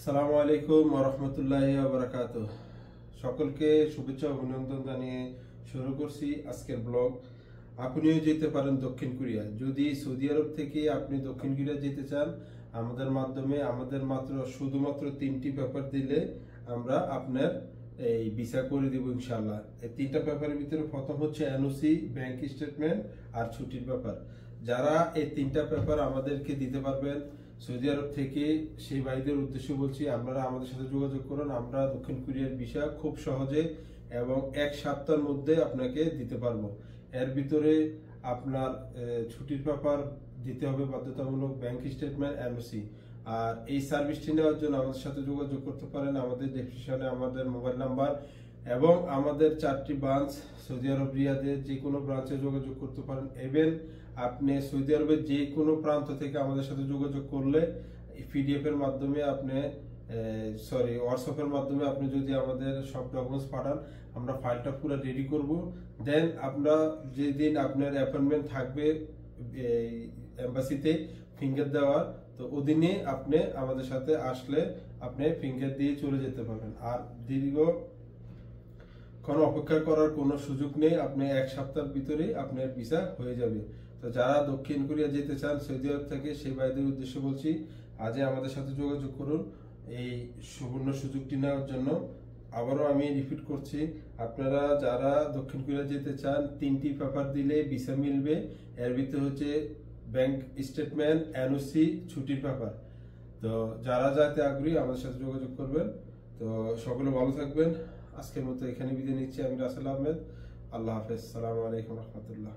আসসালামু আলাইকুম ওয়া রাহমাতুল্লাহি ওয়া বারাকাতুহু। সকলকে শুভেচ্ছা ও অভিনন্দন জানিয়ে শুরু করছি আজকের ব্লগ। আপনিও যেতে পারেন দক্ষিণ কোরিয়া। যদি সৌদি আরব থেকে আপনি দক্ষিণ কোরিয়া যেতে চান, আমাদের মাধ্যমে শুধুমাত্র 3টি পেপার দিলে আমরা আপনার এই ভিসা করে দিব ইনশাআল্লাহ। এই 3টা পেপারের ভিতরে প্রথম হচ্ছে এনওসি, ব্যাংক স্টেটমেন্ট আর ছুটির পেপার। যারা এই 3টা পেপার আমাদেরকে দিতে পারবেন সৌদি আরব থেকে, সেই ভাইদের উদ্দেশ্যে বলছি, আপনারা আমাদের সাথে যোগাযোগ করুন। আমরা দক্ষিণ কোরিয়ার ভিসা খুব সহজে এবং 1 সপ্তাহের মধ্যে আপনাকে দিতে পারবো। এর ভিতরে আপনার ছুটির পেপার দিতে হবে বাধ্যতামূলক, ব্যাংক স্টেটমেন্ট, এনওসি। আর এই সার্ভিসটি নেওয়ার জন্য আমাদের সাথে যোগাযোগ করতে পারেন। আমাদের ডেসক্রিপশনে আমাদের মোবাইল নাম্বার এবং আমাদের 4টি ব্রাঞ্চ সৌদি আরব রিয়াদে, যে কোনো ব্রাঞ্চে যোগাযোগ করতে পারেন। ইভেন আপনি সৌদি আরবের যে কোনো প্রান্ত থেকে আমাদের সাথে যোগাযোগ করলে পিডিএফ এর মাধ্যমে হোয়াটসঅ্যাপের মাধ্যমে আপনি যদি আমাদের সব ডকুমেন্টস পাঠান, আমরা ফাইলটা পুরো রেডি করব। দেন আমরা যেদিন আপনার অ্যাপয়েন্টমেন্ট থাকবে এম্বাসিতে ফিঙ্গার দেওয়ার, তো ওদিনে আপনি আমাদের সাথে আসলে আপনি ফিঙ্গার দিয়ে চলে যেতে পারবেন। আর কোনো অপেক্ষা করার কোনো সুযোগ নেই। আপনি 1 সপ্তাহের ভিতরে আপনার ভিসা হয়ে যাবে। তো যারা দক্ষিণ কোরিয়া যেতে চান সৌদি আরব থেকে, সেই ভাইদের উদ্দেশ্যে বলছি, আজই আমাদের সাথে যোগাযোগ করুন এই সুবর্ণ সুযোগটি নেওয়ার জন্য। আবারও আমি রিপিট করছি, আপনারা যারা দক্ষিণ কোরিয়া যেতে চান, 3টি পেপার দিলে ভিসা মিলবে। এর ভিতরে হচ্ছে ব্যাংক স্টেটমেন্ট, এনওসি, ছুটির পেপার। তো যারা যাতে আগ্রহী আমাদের সাথে যোগাযোগ করবেন। তো সকলে ভালো থাকবেন। আজকের মতো এখানে বিদায় নিচ্ছি। আমি রাসেল আহমেদ। আল্লাহ হাফেজ। আসসালামু আলাইকুম রহমতুল্লাহ।